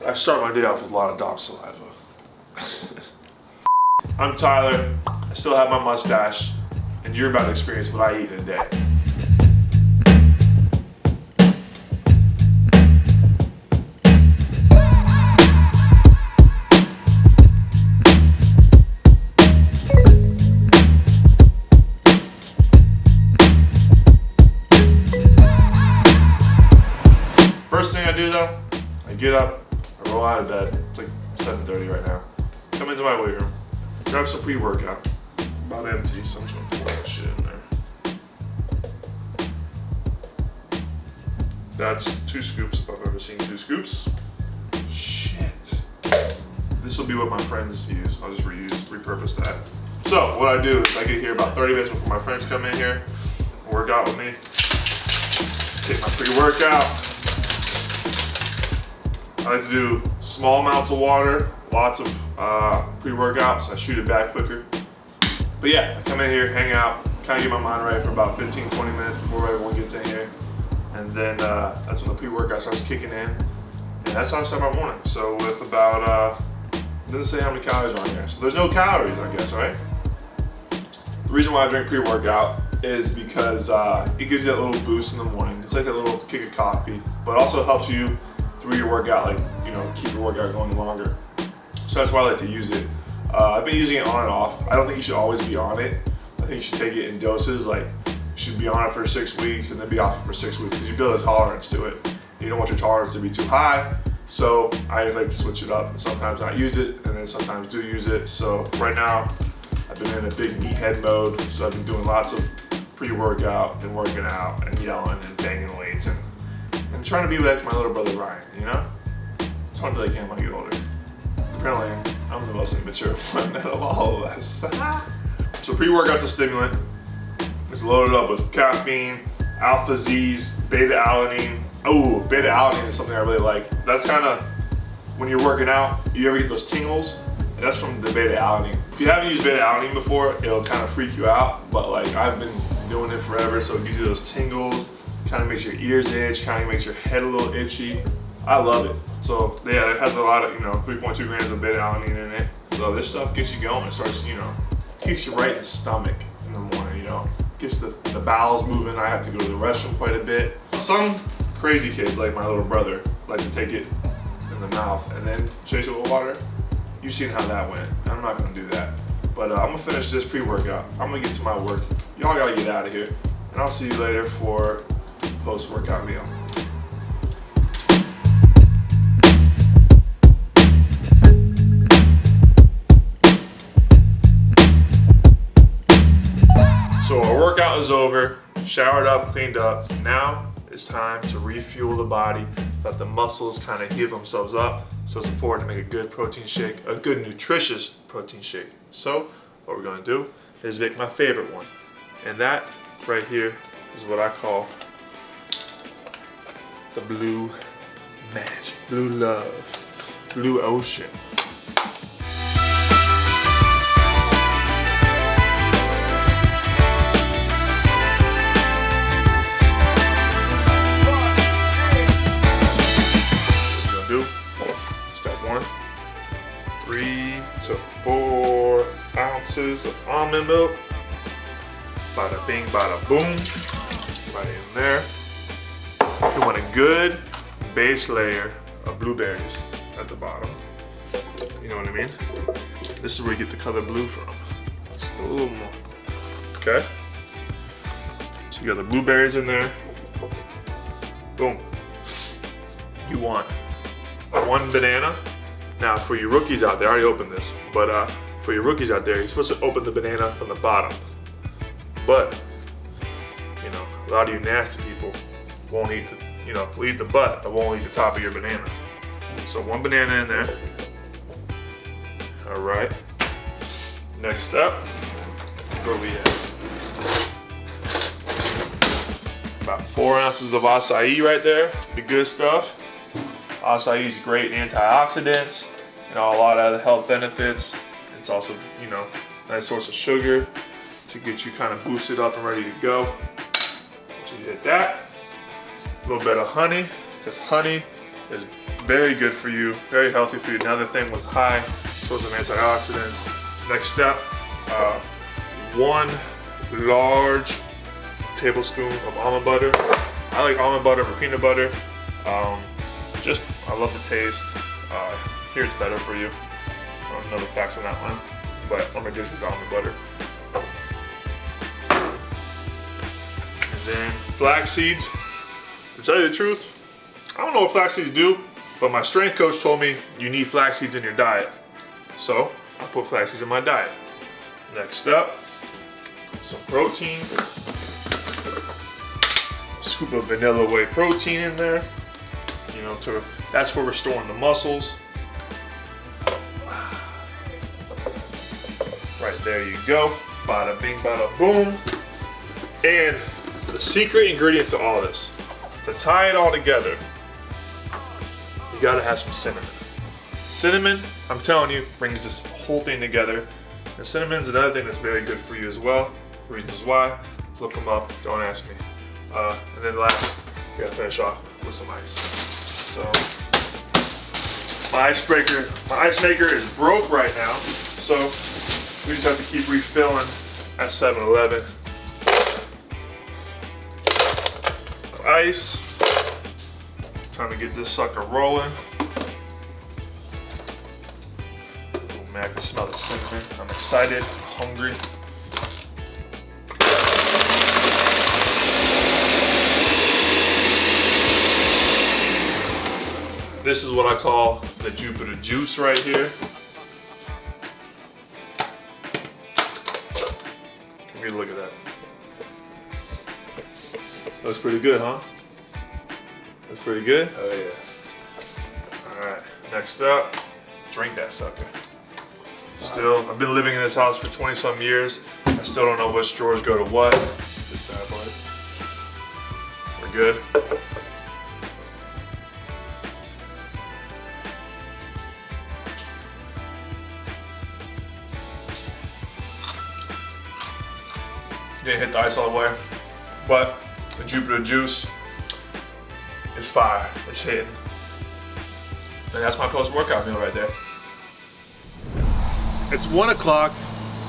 I start my day off with a lot of dog saliva. I'm Tyler, I still have my mustache, and you're about to experience what I eat in a day. First thing I do though, I get up, I roll out of bed. It's like 7:30 right now. Come into my weight room, grab some pre-workout. About empty, so I'm just gonna pour that shit in there. That's 2 scoops if I've ever seen 2 scoops. Shit. This will be what my friends use. I'll just repurpose that. So what I do is I get here about 30 minutes before my friends come in here, work out with me. Take my pre-workout. I like to do small amounts of water, lots of pre-workout, so I shoot it back quicker. But yeah, I come in here, hang out, kind of get my mind right for about 15-20 minutes before everyone gets in here. And then that's when the pre-workout starts kicking in. And that's how I start my morning. So with about, it doesn't say how many calories are on here. So there's no calories, I guess, right? The reason why I drink pre-workout is because it gives you that little boost in the morning. It's like that little kick of coffee, but also helps you through your workout, like, you know, keep your workout going longer. So that's why I like to use it. I've been using it on and off. I don't think you should always be on it. I think you should take it in doses. Like, you should be on it for 6 weeks and then be off it for 6 weeks because you build a tolerance to it. You don't want your tolerance to be too high. So I like to switch it up. Sometimes I use it and then sometimes do use it. So right now, I've been in a big meathead mode. So I've been doing lots of pre-workout and working out and yelling and banging weights and trying to be like my little brother Ryan, you know? Just want to be like him when I get older. Apparently, I'm the most immature one out of all of us. So pre-workout's a stimulant. It's loaded up with caffeine, alpha Z's, beta-alanine. Oh, beta-alanine is something I really like. That's kind of, when you're working out, you ever get those tingles? That's from the beta-alanine. If you haven't used beta-alanine before, it'll kind of freak you out. But like, I've been doing it forever, so it gives you those tingles. Kind of makes your ears itch, kind of makes your head a little itchy. I love it. So yeah, it has a lot of, 3.2 grams of beta-alanine in it. So this stuff gets you going. It starts, kicks you right in the stomach in the morning, Gets the bowels moving. I have to go to the restroom quite a bit. Some crazy kids, like my little brother, like to take it in the mouth and then chase it with water. You've seen how that went. I'm not gonna do that. But I'm gonna finish this pre-workout. I'm gonna get to my work. Y'all gotta get out of here. And I'll see you later for post-workout meal. So our workout is over, showered up, cleaned up. Now it's time to refuel the body, let the muscles kind of heal themselves up. So it's important to make a good protein shake, a good nutritious protein shake. So what we're gonna do is make my favorite one. And that right here is what I call the blue magic, blue love, blue ocean. What we're gonna do, step 1, 3 to 4 ounces of almond milk. Bada bing, bada boom, right in there. You want a good base layer of blueberries at the bottom. You know what I mean? This is where you get the color blue from. Just a little more. Okay? So you got the blueberries in there. Boom. You want 1 banana. Now for you rookies out there, I already opened this, but for you rookies out there, you're supposed to open the banana from the bottom. But, a lot of you nasty people won't eat the, will eat the butt, but won't eat the top of your banana. So 1 banana in there. All right. Next up, where we at? About 4 ounces of acai right there, the good stuff. Acai is great antioxidants, a lot of other health benefits. It's also, nice source of sugar to get you kind of boosted up and ready to go. So you hit that. A little bit of honey, because honey is very good for you, very healthy for you. Another thing with high source of antioxidants. Next step, 1 large tablespoon of almond butter. I like almond butter over peanut butter. I love the taste. Here it's better for you. I don't know the facts on that one, but I'm gonna just use almond butter. And then flax seeds. To tell you the truth, I don't know what flax seeds do, but my strength coach told me you need flax seeds in your diet. So I put flax seeds in my diet. Next up, some protein. Scoop of vanilla whey protein in there. You know, that's for restoring the muscles. Right there you go. Bada bing, bada boom. And the secret ingredient to all this, to tie it all together, you gotta have some cinnamon. Cinnamon, I'm telling you, brings this whole thing together. And cinnamon's another thing that's very good for you as well. Reasons why, look them up, don't ask me. And then last, we gotta finish off with some ice. So, my ice maker is broke right now, so we just have to keep refilling at 7-Eleven. Ice. Time to get this sucker rolling. Oh man, I can smell the cinnamon. I'm excited, hungry. This is what I call the Jupiter juice right here. Give me a look at that. Looks pretty good, huh? That's pretty good? Oh yeah. All right, next up, drink that sucker. Still, I've been living in this house for 20 some years. I still don't know which drawers go to what. This bad boy. We're good. Didn't hit the ice all the way, but the Jupiter juice is fire. It's hitting. And that's my post-workout meal right there. It's 1 o'clock.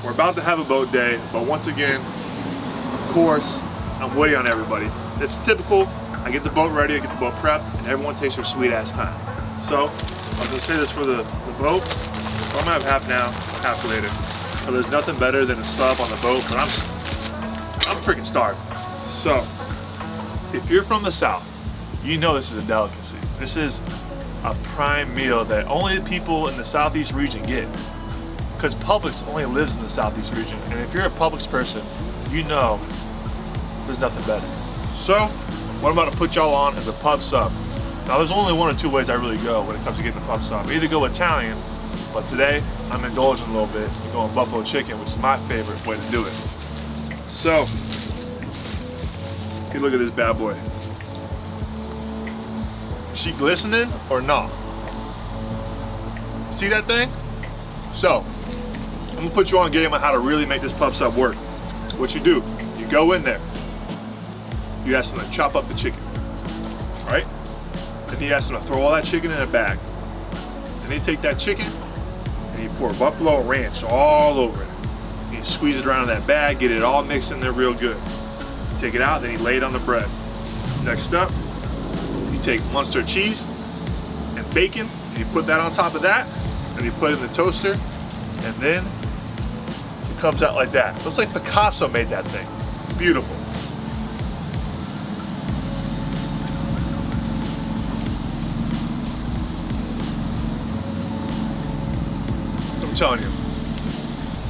We're about to have a boat day, but once again, of course, I'm waiting on everybody. It's typical. I get the boat ready, I get the boat prepped, and everyone takes their sweet ass time. So, I was gonna say this for the boat. So I'm gonna have half now, half later. So there's nothing better than a sub on the boat, but I'm freaking starved. So, if you're from the South, you know this is a delicacy. This is a prime meal that only people in the Southeast region get. Because Publix only lives in the Southeast region. And if you're a Publix person, you know there's nothing better. So, what I'm about to put y'all on is a pub sub. Now there's only 1 or 2 ways I really go when it comes to getting a pub sub. I either go Italian, but today I'm indulging a little bit and going buffalo chicken, which is my favorite way to do it. So, take a look at this bad boy. Is she glistening or not? See that thing? So, I'm gonna put you on game on how to really make this pub sub work. What you do, you go in there, you ask them to chop up the chicken, right? Then you ask them to throw all that chicken in a bag. Then you take that chicken and you pour buffalo ranch all over it. You squeeze it around in that bag, get it all mixed in there real good. You take it out, then you lay it on the bread. Next up, you take Munster cheese and bacon, and you put that on top of that, and you put it in the toaster, and then it comes out like that. Looks like Picasso made that thing. Beautiful. I'm telling you,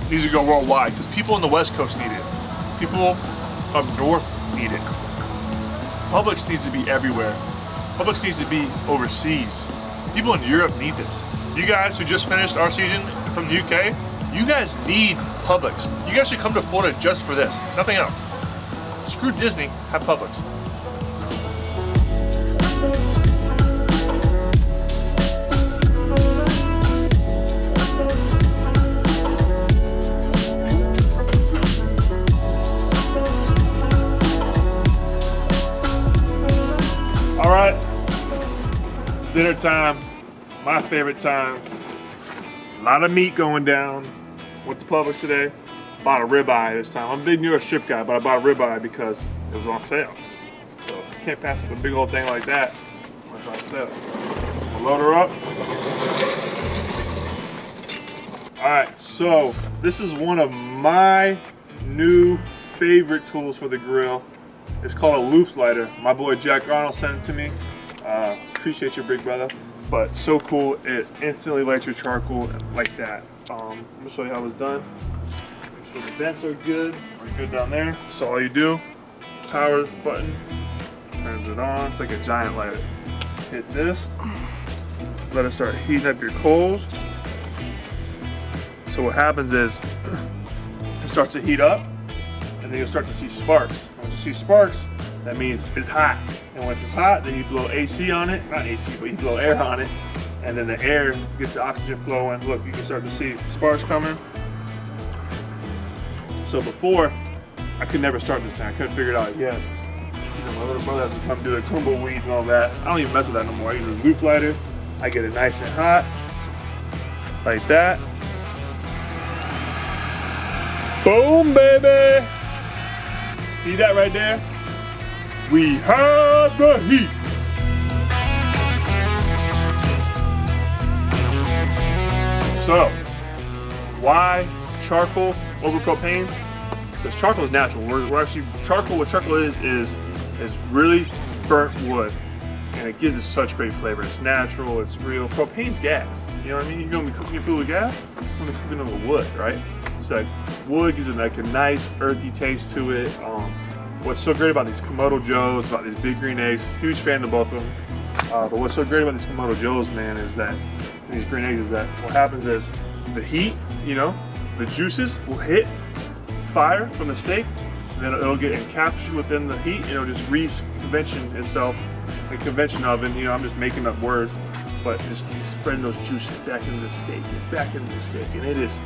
these will go worldwide because people on the West Coast need it. People up north need it. Publix needs to be everywhere. Publix needs to be overseas. People in Europe need this. You guys who just finished our season from the UK, you guys need Publix. You guys should come to Florida just for this, nothing else. Screw Disney, have Publix. All right, dinner time, my favorite time. A lot of meat going down. Went to Publix today. Bought a ribeye this time. I'm a big New York strip guy, but I bought a ribeye because it was on sale. So can't pass up a big old thing like that when it's on sale. I'll load her up. All right, so this is one of my new favorite tools for the grill. It's called a loose lighter. My boy Jack Arnold sent it to me. Appreciate your big brother. But so cool, it instantly lights your charcoal like that. I'm gonna show you how it's done. Make sure the vents are good. We're good down there. So all you do, power button, turns it on. It's like a giant lighter. Hit this. Let it start heating up your coals. So what happens is, it starts to heat up, and then you'll start to see sparks. When you see sparks, that means it's hot. And once it's hot, then you blow AC on it. Not AC, but you blow air on it. And then the air gets the oxygen flowing. Look, you can start to see sparks coming. So before, I could never start this thing. I couldn't figure it out yet. You know, my little brother has to come do the tumbleweeds and all that. I don't even mess with that no more. I use a loop lighter. I get it nice and hot, like that. Boom, baby! See that right there? We have the heat! So, why charcoal over propane? Because charcoal is natural. We're actually, what charcoal is really burnt wood. And it gives it such great flavor. It's natural, it's real. Propane's gas. You know what I mean? You're gonna be cooking your food with gas, you're gonna be cooking it with wood, right? It's like wood gives it like a nice earthy taste to it. What's so great about these Komodo Joes, about these big green eggs, huge fan of both of them. But what's so great about these Komodo Joes, man, is that these green eggs is that what happens is the heat, you know, the juices will hit fire from the steak, and then it'll get encapsulated within the heat, and it'll just reconvention itself. A convention oven, you know, I'm just making up words, but just spreading those juices back into the steak and back into the steak, and it is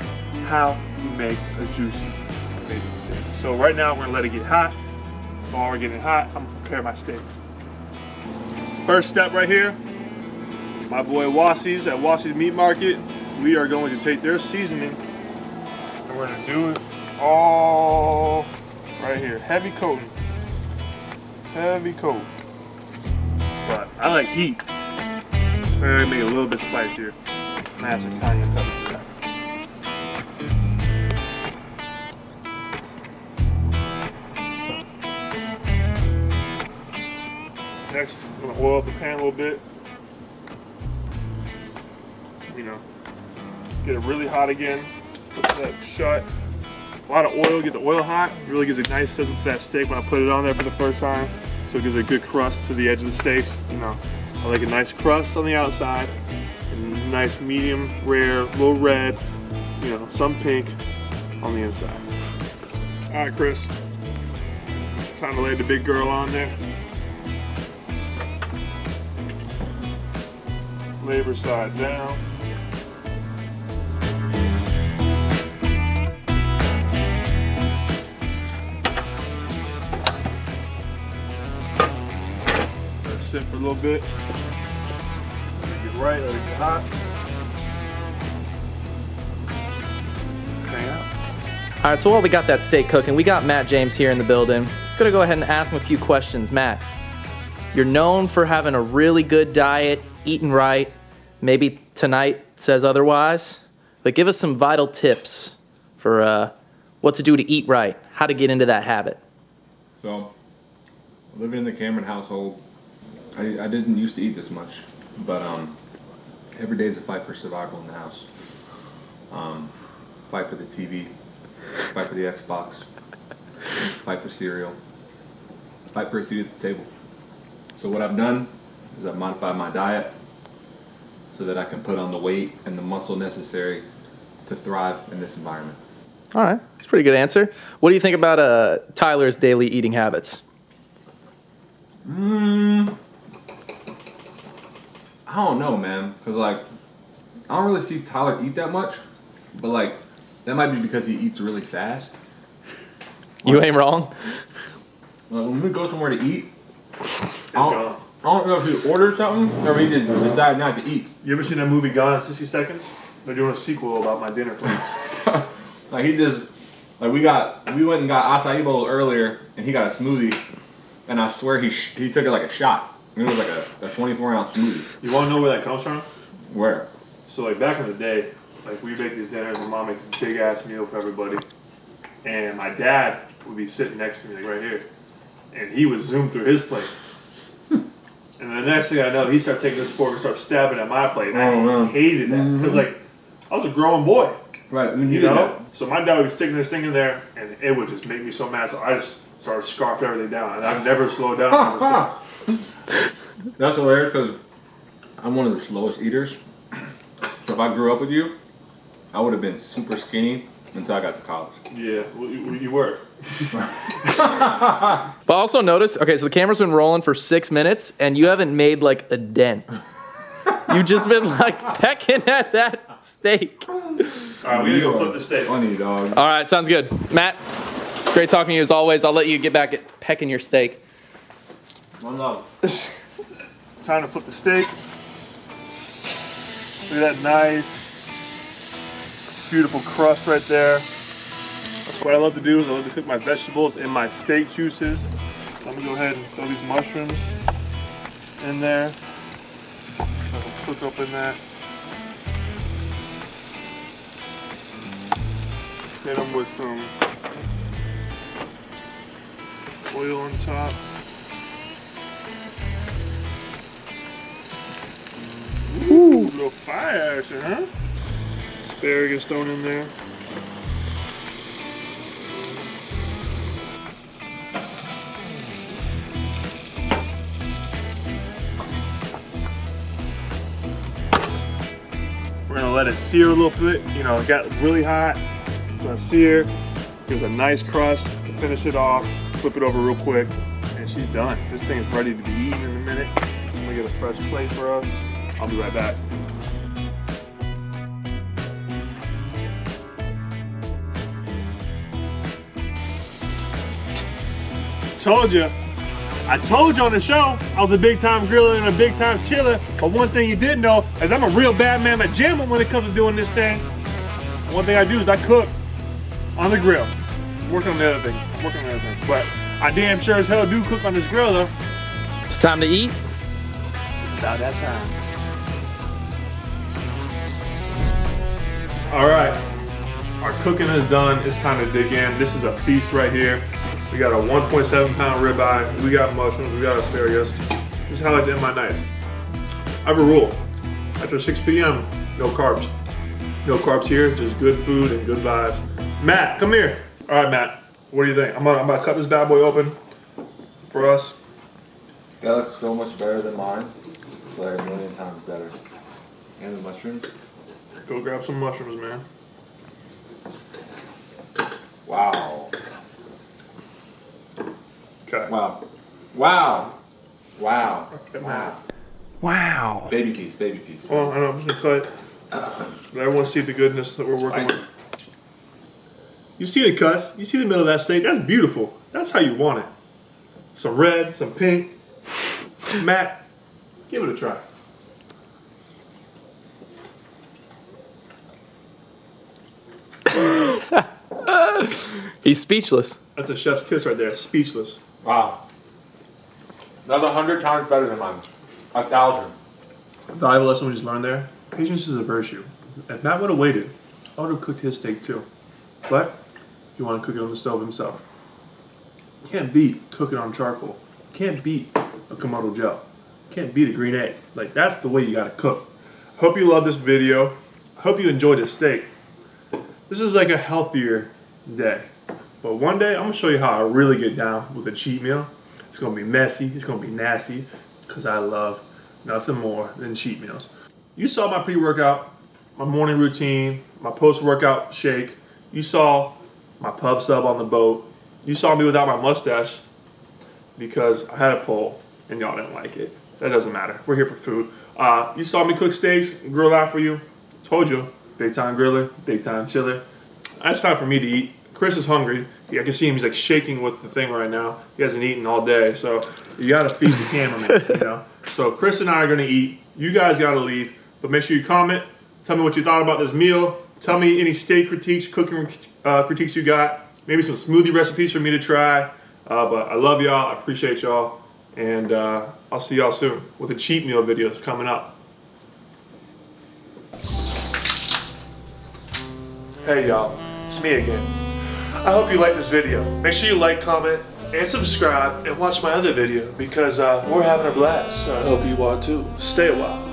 how you make a juicy, amazing steak. So right now we're gonna let it get hot. While we're getting hot, I'm gonna prepare my steak. First step right here, my boy Wassie's at Wassie's Meat Market. We are going to take their seasoning and we're gonna do it all right here. Heavy coating. Heavy coat. But I like heat. We're gonna make it a little bit spicier. And add some cayenne pepper to that. Next, I'm gonna oil up the pan a little bit. You know, get it really hot again. Put that shut. A lot of oil, get the oil hot. It really gives a nice sizzle to that steak when I put it on there for the first time. So it gives a good crust to the edge of the steaks. You know, I like a nice crust on the outside, and nice medium rare, little red, you know, some pink on the inside. All right, Chris, time to lay the big girl on there. Labor side down. Sit for a little bit. Let it get right, let it get hot. Hang out. All right, so while we got that steak cooking, we got Matt James here in the building. Gonna go ahead and ask him a few questions. Matt, you're known for having a really good diet, eating right. Maybe tonight says otherwise, but give us some vital tips for what to do to eat right, how to get into that habit. So, living in the Cameron household, I didn't used to eat this much, but every day is a fight for survival in the house. Fight for the TV, fight for the Xbox, fight for cereal, fight for a seat at the table. So what I've done is I've modified my diet so that I can put on the weight and the muscle necessary to thrive in this environment. All right, that's a pretty good answer. What do you think about Tyler's daily eating habits? I don't know, man, because like I don't really see Tyler eat that much, but like that might be because he eats really fast. You ain't wrong. Like, when we go somewhere to eat, I don't know if he ordered something or he just decided not to eat. You ever seen that movie Gone in 60 Seconds? They're doing a sequel about my dinner plates. Like he just, like we went and got acai bowl earlier, and he got a smoothie, and I swear he took it like a shot. It was like a 24-ounce smoothie. You want to know where that comes from? Where? So like back in the day, like we make these dinners, and mom make a big ass meal for everybody, and my dad would be sitting next to me like right here, and he would zoom through his plate. And the next thing I know, he started taking this fork and started stabbing at my plate. And I hated that because like I was a growing boy. Right, you know? So my dad would be sticking this thing in there, and it would just make me so mad. So I just started scarfing everything down, and I've never slowed down ever since. That's hilarious because I'm one of the slowest eaters. So if I grew up with you, I would have been super skinny until I got to college. Yeah, well, you were. But also notice, okay, so the camera's been rolling for 6 minutes, and you haven't made like a dent. You've just been like pecking at that steak. All right, we gotta go flip the steak. Funny, dog. All right, sounds good. Matt, great talking to you as always. I'll let you get back at pecking your steak. One love. Time to flip the steak. Look at that nice, beautiful crust right there. What I love to do is I love to cook my vegetables in my steak juices. So I'm gonna go ahead and throw these mushrooms in there. So I'll cook up in that. Hit them with some oil on top. Ooh, little fire action, huh? Asparagus thrown in there. We're gonna let it sear a little bit. You know, it got really hot. It's gonna sear. Gives a nice crust to finish it off. Flip it over real quick, and she's done. This thing's ready to be eaten in a minute. I'm gonna get a fresh plate for us. I'll be right back. I told you on the show I was a big time griller and a big time chiller. But one thing you didn't know is I'm a real bad man at jamming when it comes to doing this thing. One thing I do is I cook on the grill. I'm working on the other things. But I damn sure as hell do cook on this grill though. It's time to eat. It's about that time. All right, our cooking is done. It's time to dig in. This is a feast right here. We got a 1.7 pound ribeye. We got mushrooms. We got asparagus. This is how I like to end my nights. I have a rule. After 6 p.m., no carbs. No carbs here, just good food and good vibes. Matt, come here. All right, Matt, what do you think? I'm about to cut this bad boy open for us. That looks so much better than mine. It's like a million times better. And the mushrooms. Go grab some mushrooms, man. Wow. Okay. Wow. Wow. Wow. Okay, Matt. Wow. Baby piece, baby piece. Well, I know, I'm just gonna cut. But everyone see the goodness that we're working with. You see the cuts? You see the middle of that steak? That's beautiful. That's how you want it. Some red, some pink. Matt, give it a try. He's speechless. That's a chef's kiss right there. Speechless. Wow. That's 100 times better than mine. 1,000. Valuable lesson we just learned there. Patience is a virtue. If Matt would have waited, I would have cooked his steak too. But you want to cook it on the stove himself. You can't beat cooking on charcoal. You can't beat a Kamado gel. You can't beat a green egg. Like, that's the way you gotta cook. Hope you love this video. I hope you enjoyed this steak. This is like a healthier day. But one day, I'm gonna show you how I really get down with a cheat meal. It's gonna be messy, it's gonna be nasty, because I love nothing more than cheat meals. You saw my pre-workout, my morning routine, my post-workout shake. You saw my pub sub on the boat. You saw me without my mustache because I had a poll and y'all didn't like it. That doesn't matter. We're here for food. You saw me cook steaks, grill out for you. Told you, big time griller, big time chiller. It's time for me to eat. Chris is hungry. I can see him, he's like shaking with the thing right now. He hasn't eaten all day, so you gotta feed the cameraman, you know? So Chris and I are gonna eat. You guys gotta leave, but make sure you comment. Tell me what you thought about this meal. Tell me any steak critiques, cooking critiques you got. Maybe some smoothie recipes for me to try. But I love y'all, I appreciate y'all. And I'll see y'all soon with a cheat meal video coming up. Hey y'all, it's me again. I hope you liked this video. Make sure you like, comment, and subscribe, and watch my other video because we're having a blast. I hope you are too. Stay a while.